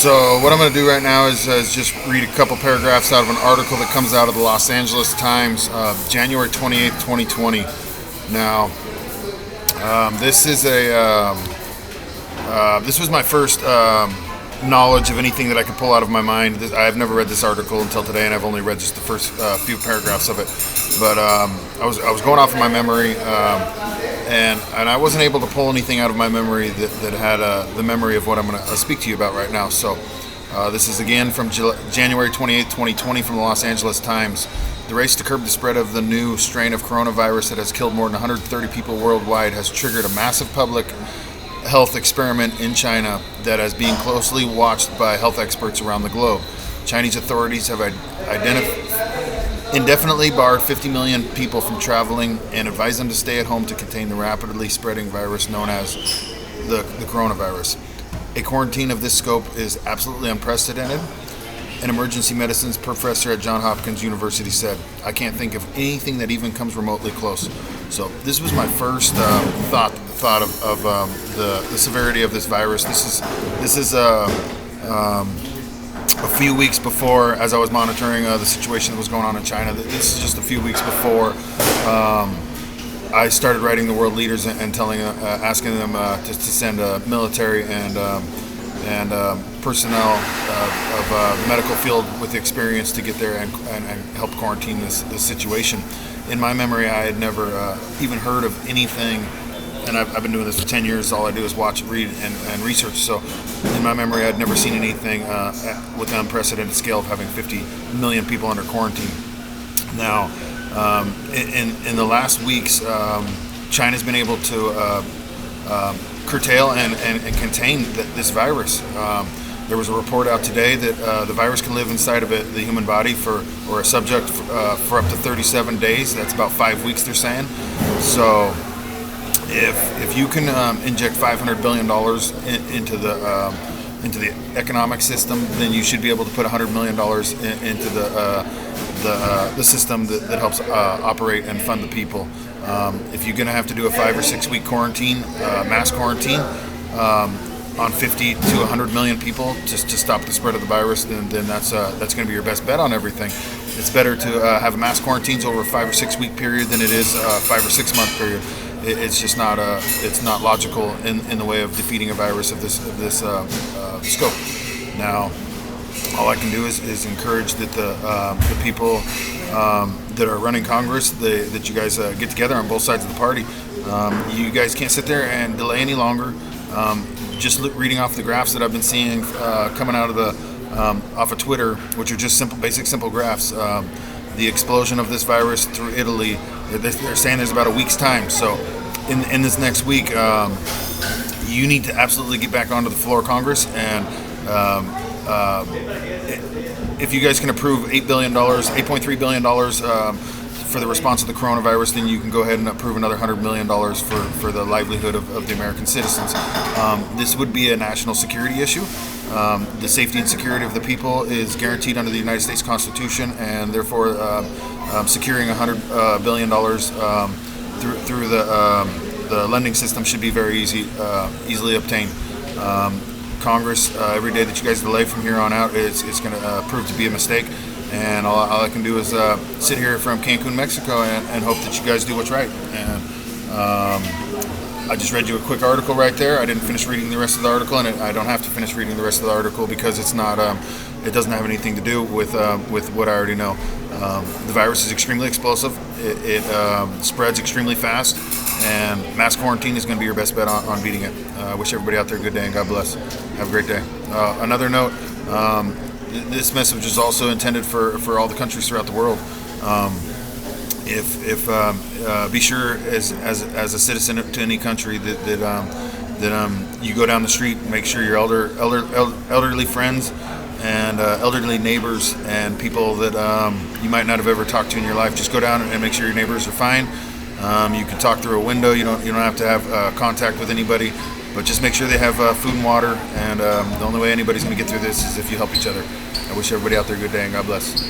So what I'm going to do right now is just read a couple paragraphs out of an article that comes out of the Los Angeles Times, January 28th, 2020. Now, this is this was my first knowledge of anything that I could pull out of my mind. I've never read this article until today, and I've only read just the first few paragraphs of it. But I was going off of my memory, and I wasn't able to pull anything out of my memory that had the memory of what I'm going to speak to you about right now. So this is again from January 28, 2020 from the Los Angeles Times. The race to curb the spread of the new strain of coronavirus that has killed more than 130 people worldwide has triggered a massive public health experiment in China that is being closely watched by health experts around the globe. Chinese authorities have indefinitely barred 50 million people from traveling and advised them to stay at home to contain the rapidly spreading virus known as the coronavirus. A quarantine of this scope is absolutely unprecedented. An emergency medicines professor at Johns Hopkins University said, "I can't think of anything that even comes remotely close." So this was my first thought of the severity of this virus. This is a few weeks before, as I was monitoring the situation that was going on in China. This is just a few weeks before I started writing the world leaders and asking them to send military and personnel of the medical field with experience to get there and help quarantine this situation. In my memory, I had never even heard of anything, and I've been doing this for 10 years. All I do is watch, read, and research. So in my memory, I'd never seen anything with an unprecedented scale of having 50 million people under quarantine. Now, in the last weeks, China's been able to curtail and contain this virus. There was a report out today that the virus can live inside of the human body or a subject for up to 37 days. That's about 5 weeks, they're saying. So if you can inject $500 billion into the economic system, then you should be able to put $100 million into the system that helps operate and fund the people. If you're going to have to do a 5 or 6 week quarantine, mass quarantine, on 50 to 100 million people just to stop the spread of the virus, then that's going to be your best bet on everything. It's better to have mass quarantines over a 5 or 6 week period than it is a 5 or 6 month period. It's just not it's not logical in the way of defeating a virus of this scope. Now, all I can do is encourage that the people that are running Congress, that you guys get together on both sides of the party. You guys can't sit there and delay any longer. Just reading off the graphs that I've been seeing coming out of off of Twitter, which are just simple graphs. The explosion of this virus through Italy, they're saying there's about a week's time. So in this next week, you need to absolutely get back onto the floor of Congress, and if you guys can approve $8.3 billion for the response to the coronavirus, then you can go ahead and approve another $100 million for the livelihood of the American citizens. This would be a national security issue. The safety and security of the people is guaranteed under the United States Constitution, and therefore securing $100 billion through the lending system should be very easily obtained. Congress, every day that you guys delay from here on out, it's going to prove to be a mistake. And all I can do is sit here from Cancun, Mexico, and hope that you guys do what's right. And I just read you a quick article right there. I didn't finish reading the rest of the article, and I don't have to finish reading the rest of the article because it's not. It doesn't have anything to do with what I already know. The virus is extremely explosive. It spreads extremely fast, and mass quarantine is going to be your best bet on beating it. I wish everybody out there a good day, and God bless. Have a great day. Another note. This message is also intended for all the countries throughout the world. Be sure as a citizen to any country that you go down the street, make sure your elderly friends and elderly neighbors and people that you might not have ever talked to in your life, just go down and make sure your neighbors are fine. You can talk through a window. You don't have to have contact with anybody. But just make sure they have food and water, and the only way anybody's going to get through this is if you help each other. I wish everybody out there a good day, and God bless.